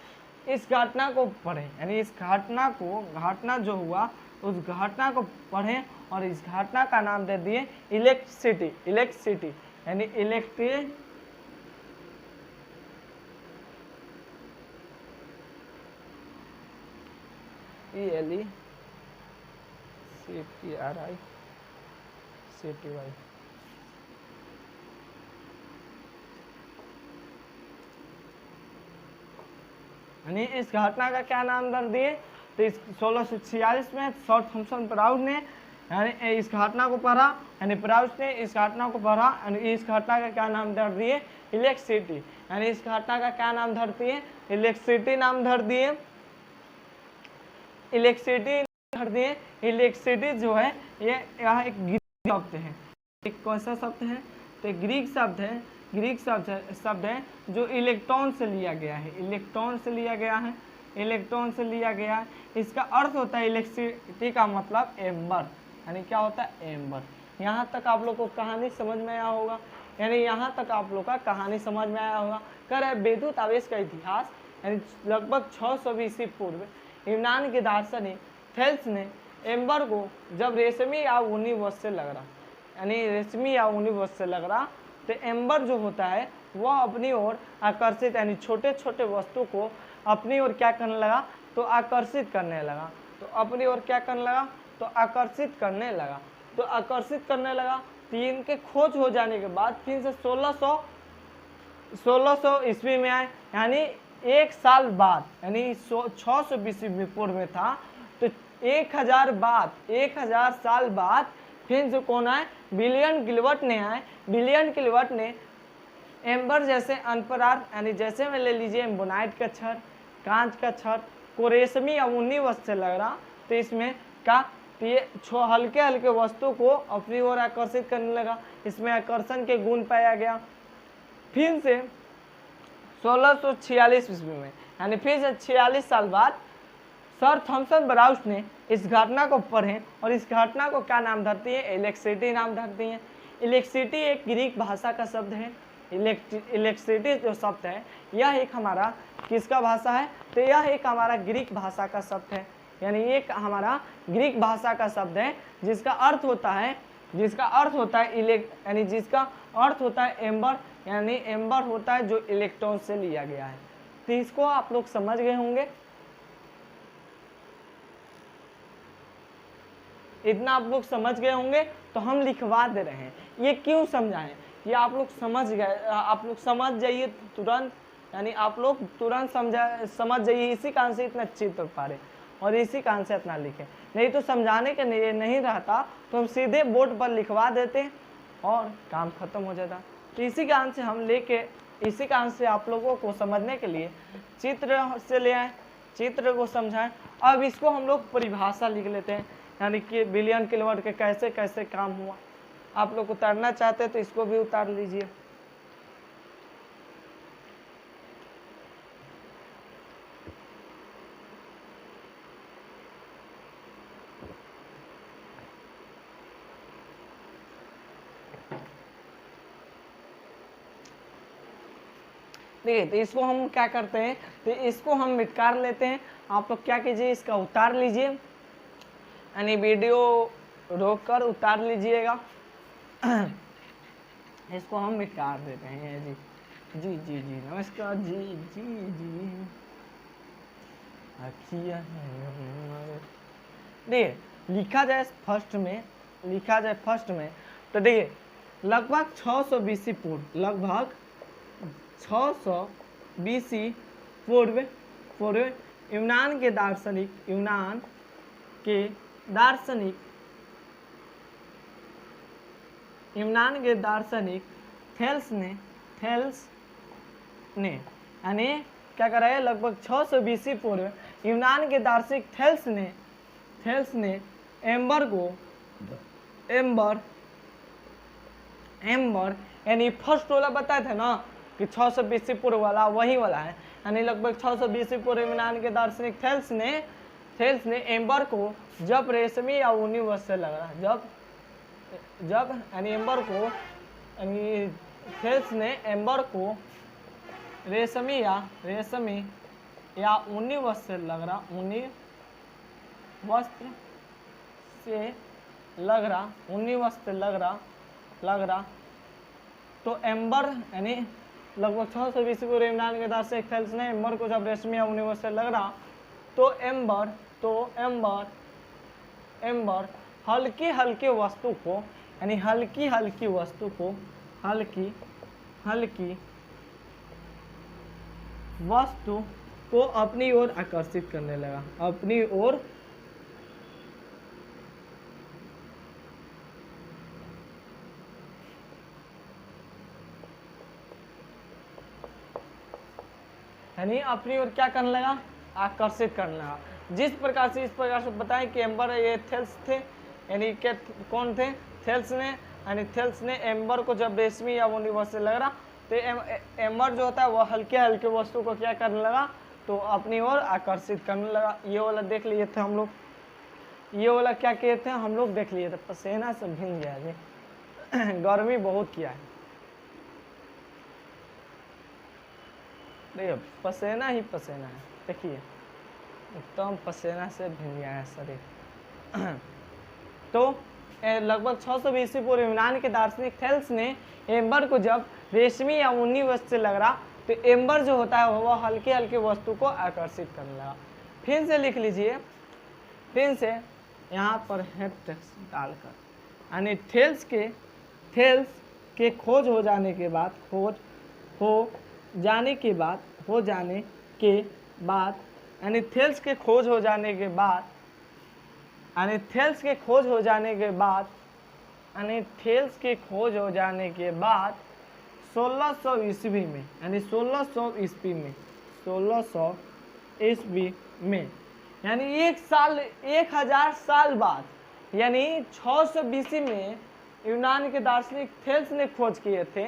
इस घटना को पढ़े, यानी इस घटना जो हुआ उस घटना को पढ़ें और इस घटना का नाम दे दिए इलेक्ट्रिसिटी। इलेक्ट्रिसिटी यानी इलेक्ट्रिक ELECTRICITY यानी इस घटना का क्या नाम दे दिए, तो इस 1646 में सर थॉमसन ब्राउन ने यानी इस घटना को पढ़ा, यानी ब्राउन ने इस घटना को पढ़ा यानी इस घटना का क्या नाम धर दिए इलेक्ट्रिसिटी। यानी इस घटना का क्या नाम धर दिए इलेक्ट्रिसिटी नाम धर दिए। इलेक्ट्रिसिटी धर दिए। इलेक्ट्रिसिटी जो है ये यहाँ एक ग्रीक शब्द है। एक कौन सा शब्द है, तो ग्रीक शब्द है। ग्रीक शब्द है जो इलेक्ट्रॉन से लिया गया है। इलेक्ट्रॉन से लिया गया है। इलेक्ट्रॉन से लिया गया है। इसका अर्थ होता है इलेक्ट्रिसिटी का मतलब एम्बर, यानी क्या होता है एम्बर। यहाँ तक आप लोग को कहानी समझ में आया होगा, यानी यहाँ तक आप लोग का कहानी समझ में आया होगा। कर है विद्युत आवेश का इतिहास, यानी लगभग 600 ईस्वी पूर्व यूनान के दार्शनिक थेल्स ने एम्बर को जब रेशमी या ऊनी वस्त्र से लग रहा, यानी रेशमी या ऊनी वस्त्र से लग रहा, तो एम्बर जो होता है वह अपनी ओर आकर्षित, यानी छोटे छोटे वस्तु को अपनी ओर क्या करने लगा, तो आकर्षित करने लगा। तो अपनी ओर क्या करने लगा, तो आकर्षित करने लगा। तो आकर्षित करने लगा। तो इनके खोज हो जाने के बाद फिर से 1600 ईस्वी में आए, यानी एक साल बाद, यानी 600 ईस्वी पूर्व में था, तो 1000 साल बाद फिर से कौन आए, विलियम गिलबर्ट ने आए। विलियम गिलबर्ट ने एम्बर जैसे अनपरार्थ, यानी जैसे में ले लीजिए एम्बोनाइट का छड़, कांच का छड़ को रेशमी या ऊनी वस्त्र से लग रहा, तो इसमें क्या, तो ये हल्के हल्के वस्तु को अपनी ओर आकर्षित करने लगा। इसमें आकर्षण के गुण पाया गया। फिर से 1646 ईस्वी में, यानी फिर से 46 साल बाद सर थॉमसन ब्राउन ने इस घटना को पढ़े और इस घटना को क्या नाम धरती है, इलेक्ट्रिसिटी नाम धरती है। इलेक्ट्रिसिटी एक ग्रीक भाषा का शब्द है। इलेक्ट्रिसिटी जो शब्द है यह एक हमारा किसका भाषा है, तो यह एक हमारा ग्रीक भाषा का शब्द है। यानी एक हमारा ग्रीक भाषा का शब्द है जिसका अर्थ होता है यानी जिसका अर्थ होता है एम्बर, यानी एम्बर होता है जो इलेक्ट्रॉन से लिया गया है। तो इसको आप लोग समझ गए होंगे। इतना आप लोग समझ गए होंगे, तो हम लिखवा दे रहे हैं। ये क्यों समझाएं, ये आप लोग समझ गए, आप लोग समझ जाइए तुरंत, यानी आप लोग तुरंत समझ जाइए। इसी कारण से इतना चित्र पारे और इसी कारण से इतना लिखे, नहीं तो समझाने के लिए नहीं रहता तो हम सीधे बोर्ड पर लिखवा देते और काम खत्म हो जाता। तो इसी कारण से हम इसी कारण से आप लोगों को समझने के लिए चित्र से ले आए, चित्र को समझाएं। अब इसको हम लोग परिभाषा लिख लेते हैं, यानी कि विलियम गिलबर्ट के कैसे कैसे काम हुआ। आप लोग उतारना चाहते हैं तो इसको भी उतार लीजिए। देखिए, तो इसको हम क्या करते हैं, तो इसको हम मिटकार लेते हैं। आप लोग क्या कीजिए, इसका उतार लीजिए, यानी वीडियो रोककर उतार लीजिएगा। इसको हम मिटकार देते हैं। जी जी जी जी नमस्कार जी जी जी। देखिए, लिखा जाए फर्स्ट में, तो देखिए लगभग 600 बीसी पूर्व, लगभग 600 बीसी पूर्व यूनान के दार्शनिक थेल्स ने यानी क्या कर रहा है, लगभग 600 बीसी पूर्व यूनान के दार्शनिक थेल्स ने एम्बर यानी फर्स्ट वाला बताया था ना कि 600 बीसी पूर्व वाला वही वाला है, यानी लगभग 600 बीसी पूर्व यूनान के दार्शनिक थेल्स ने एम्बर को जब रेशमी या ऊनी वस्त्र से लग रहा, जब यानी एम्बर को, यानी थेल्स ने एम्बर को रेशमी या ऊनी वस्त्र से लग रहा, ऊनी वस्त्र से लग रहा तो एम्बर यानी लगभग 620 ईस्वी पूर्व यूनान के दार्शनिक से थेल्स ने एम्बर को जब रेशमी या ऊनी वस्त्र से लग रहा तो एम्बर हल्की वस्तु को यानी हल्की वस्तु को अपनी ओर आकर्षित करने लगा, अपनी ओर यानी अपनी ओर क्या करने लगा, आकर्षित करने लगा। इस प्रकार से बताएं कि एम्बर ये थेल्स थे, यानी के कौन थे, थेल्स ने, यानी थेल्स ने एम्बर को जब रेशमी या ऊनी वस्त्र से लग रहा तो एम्बर जो होता है वह हल्के वस्तु को क्या करने लगा, तो अपनी ओर आकर्षित करने लगा। ये वाला देख लिए थे हम लोग, ये वाला क्या किए थे हम लोग देख लिए थे, पसीना से भीग गया जी गर्मी बहुत किया है, देखिए पसीना ही पसीना है, देखिए एकदम पसीना से भीग गया है शरीर तो लगभग 620 ईस्वी पूर्व यूनान के दार्शनिक थेल्स ने एम्बर को जब रेशमी या ऊनी वस्त्र से लग रहा तो एम्बर जो होता है वह हल्के वस्तु को आकर्षित करने लगा। फिर से लिख लीजिए, फिर से यहाँ पर हेप्टेक्स डालकर, यानी थेल्स के खोज हो जाने के बाद यानी थेल्स के खोज हो जाने के बाद 1600 ईस्वी में, यानी 1600 ईस्वी में यानी 1000 साल बाद, यानी 600 BC में यूनान के दार्शनिक थेल्स ने खोज किए थे,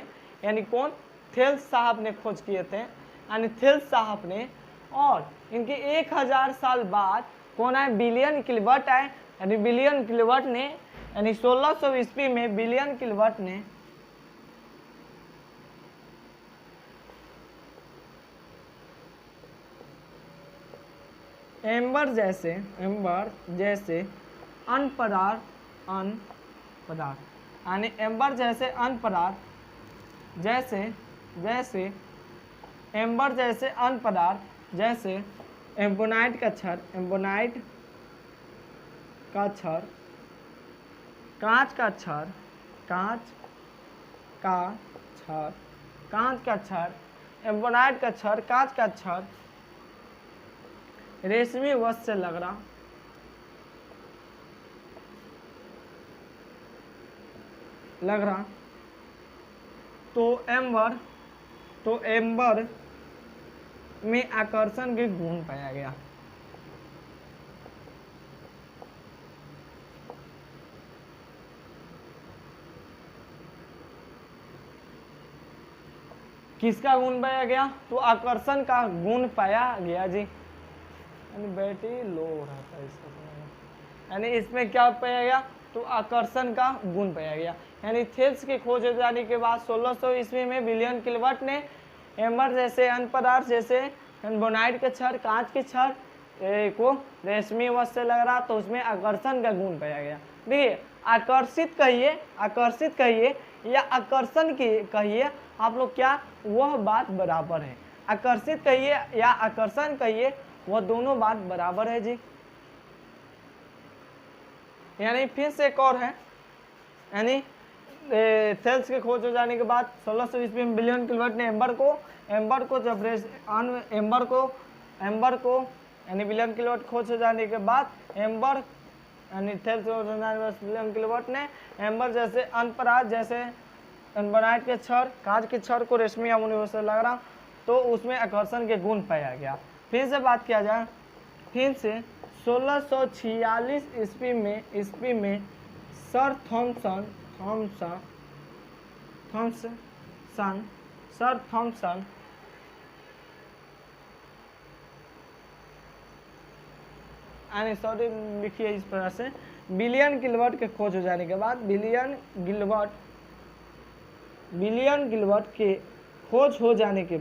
यानी कौन, थेल्स साहब ने खोज किए थे, यानी थेल्स साहब ने, और इनके 1000 साल बाद कौन आए, विलियम किलवर्ट आए, यानी विलियम किलवर्ट ने, यानी 1600 ईस्वी में विलियम किलवर्ट ने एम्बर जैसे अन्य पदार्थ यानी एम्बर जैसे अन्य पदार्थ जैसे एम्बोनाइट का छड़, कांच का छड़, एम्बोनाइट का छड़, कांच का छड़ रेशमी वस्त्र से लग रहा तो एम्बर में आकर्षण के गुण पाया गया। किसका गुण पाया गया, तो आकर्षण का गुण पाया गया जी, यानी बैटरी लो रहता है इसका, यानी इसमें क्या पाया गया, तो आकर्षण का गुण पाया गया। यानी थेल्स की खोज हो जाने के बाद 1600 ईस्वी में विलियम किलवर्ट ने एम्बर जैसे अन्य पदार्थ जैसे एम्बोनाइट के छड़, कांच के छड़ को रेशमी वस्त्र से लग रहा तो उसमें आकर्षण का गुण पाया गया। देखिए आकर्षित कहिए या आकर्षण कहिए, आप लोग क्या, वह बात बराबर है। आकर्षित कहिए या आकर्षण कहिए, वह दोनों बात बराबर है जी। यानी फिर से एक और है, यानी थेल्स के खोज हो जाने के बाद 1600 ईस्वी में विलियम किलवर्ट ने एम्बर को जब एम्बर को यानी विलियम किलवर्ट खोज हो जाने के बाद एम्बर यानी थेल्स खोज हो जाने के बाद विलियम किलवर्ट ने एम्बर जैसे अन्य पदार्थ जैसे एम्बोनाइट के छड़, कांच के छड़ को रेशमी या ऊनी वस्त्र से लग रहा तो उसमें आकर्षण के गुण पाया गया। फिर से बात किया जाए, फिर से 1646 ईस्वी में सर थॉमसन लिखिए इस प्रकार से, विलियम गिलवर्ट के खोज हो जाने के बाद विलियम गिलवर्ट के खोज हो जाने के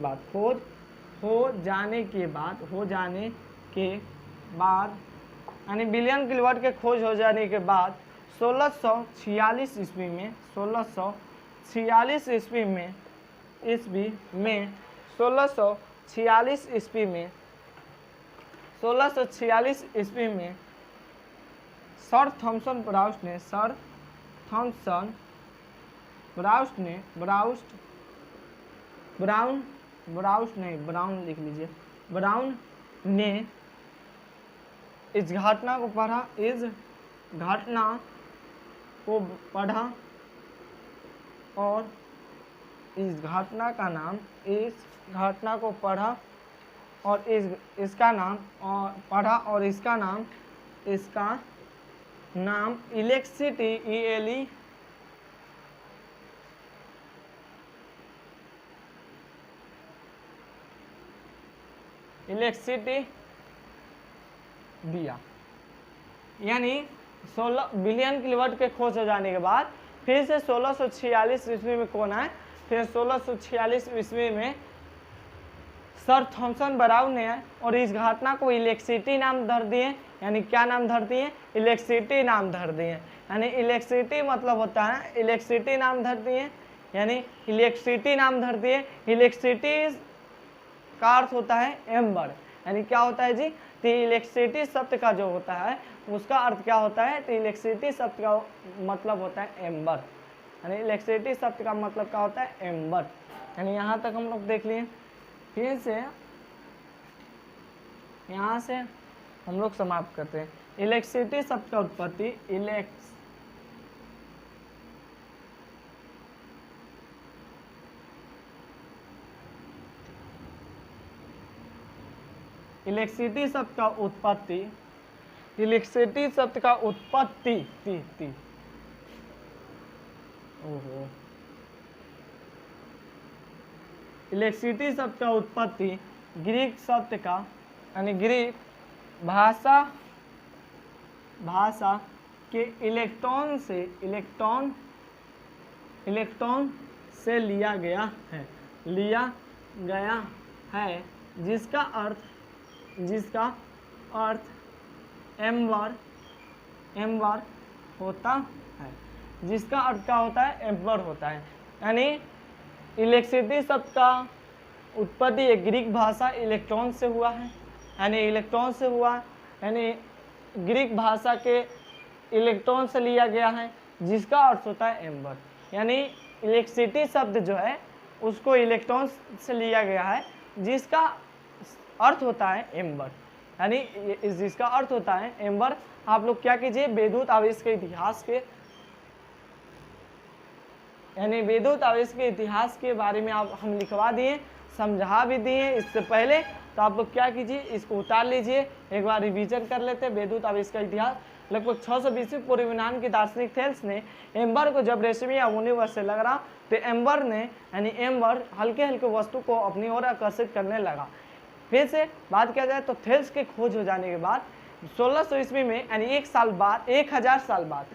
बाद यानी बिलियन किलोवाट के खोज हो जाने के बाद 1646 ईस्वी में 1646 ईस्वी में 1646 ईस्वी में 1646 ईस्वी में सर थॉमसन ब्राउन लिख लीजिए, ब्राउन ने इस घटना को पढ़ा और इस घटना को इसका नाम इलेक्ट्रिसिटी दिया। यानी 16 बिलियन किलोवाट के खोज हो जाने के बाद फिर से 1646 ईस्वी में कौन आए, फिर 1646 ईस्वी में सर थॉमसन ब्राउन ने और इस घटना को इलेक्ट्रिसिटी नाम धर दिए। यानी क्या नाम धर दिए, इलेक्ट्रिसिटी नाम धर दिए। यानी इलेक्ट्रिसिटी मतलब होता है इलेक्ट्रिसिटी नाम धर दिए, यानी इलेक्ट्रिसिटी नाम धर दिए। इलेक्ट्रिसिटी का अर्थ होता है एम्बर, यानी क्या होता है जी, तो इलेक्ट्रिसिटी शब्द का जो होता है उसका अर्थ क्या होता है, तो इलेक्ट्रिसिटी शब्द का मतलब होता है एम्बर। यानी इलेक्ट्रिसिटी शब्द का मतलब क्या होता है, एम्बर। यानी यहाँ तक हम लोग देख लिए। फिर से यहाँ से हम लोग समाप्त करते हैं। इलेक्ट्रिसिटी शब्द का उत्पत्ति इलेक्ट्रिसिटी शब्द का उत्पत्ति इलेक्ट्रिसिटी शब्द का उत्पत्ति ग्रीक शब्द का, यानी ग्रीक भाषा के इलेक्ट्रॉन से लिया गया है, जिसका अर्थ एम्बर होता है, जिसका अर्थ क्या होता है, एम्बर होता है। यानी इलेक्ट्रिसिटी शब्द का उत्पत्ति एक ग्रीक भाषा इलेक्ट्रॉन से हुआ है, यानी ग्रीक भाषा के इलेक्ट्रॉन से लिया गया है, जिसका अर्थ होता है एम्बर। यानी इलेक्ट्रिसिटी शब्द जो है उसको इलेक्ट्रॉन से लिया गया है, जिसका अर्थ होता है एम्बर। यानी जिसका अर्थ होता है एम्बर। आप लोग क्या कीजिए, विद्युत आवेश के इतिहास के बारे में हम लिखवा दिए, समझा भी दिए इससे पहले। तो आप लोग क्या कीजिए, इसको उतार लीजिए, एक बार रिवीजन कर लेते हैं। विद्युत आवेश का इतिहास लगभग 620 पूर्व यूनान के दार्शनिक थेल्स ने एम्बर को जब रेशमी या ऊनी वस्तु से लगा तो एम्बर हल्के वस्तु को अपनी ओर आकर्षित करने लगा। फिर से बात किया जाए तो थेल्स के खोज हो जाने के बाद 1600 ईस्वी में, यानी 1000 साल बाद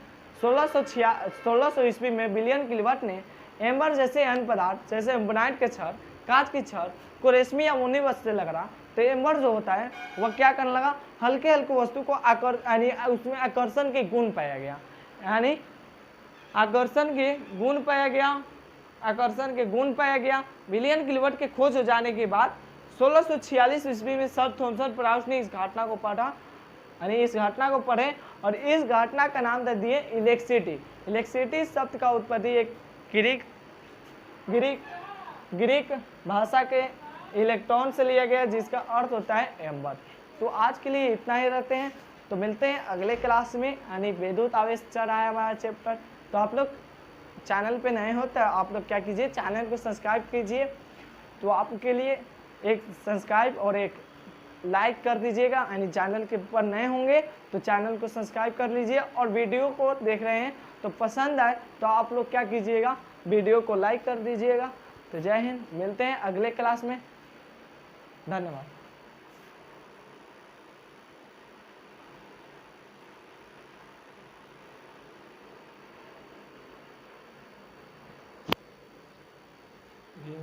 1600 ईस्वी में बिलियन किलोवाट ने एम्बर जैसे अन्य पदार्थ जैसे एम्बोनाइट के छड़, कांच की छड़ को रेशमी या ऊनी वस्तु से लग रहा, तो एम्बर जो होता है वह क्या करने लगा, हल्के वस्तु को यानी उसमें आकर्षण के गुण पाया गया। बिलियन किलोवाट के खोज हो जाने के बाद 1646 ईस्वी में सर थॉमसन ब्राउन ने इस घटना को पढ़े और इस घटना का नाम दे दिए इलेक्ट्रिसिटी शब्द का उत्पत्ति एक ग्रीक भाषा के इलेक्ट्रॉन से लिया गया, जिसका अर्थ होता है एम्बर। तो आज के लिए इतना ही रहते हैं, तो मिलते हैं अगले क्लास में, यानी विद्युत आवेश चल रहा है हमारा चैप्टर। तो आप लोग चैनल पे नए हो तो आप लोग क्या कीजिए, चैनल को सब्सक्राइब कीजिए। तो आपके लिए एक सब्सक्राइब और एक लाइक कर दीजिएगा, यानी चैनल के ऊपर नए होंगे तो चैनल को सब्सक्राइब कर लीजिए, और वीडियो को देख रहे हैं तो पसंद आए तो आप लोग क्या कीजिएगा, वीडियो को लाइक कर दीजिएगा। तो जय हिंद, मिलते हैं अगले क्लास में, धन्यवाद।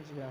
गया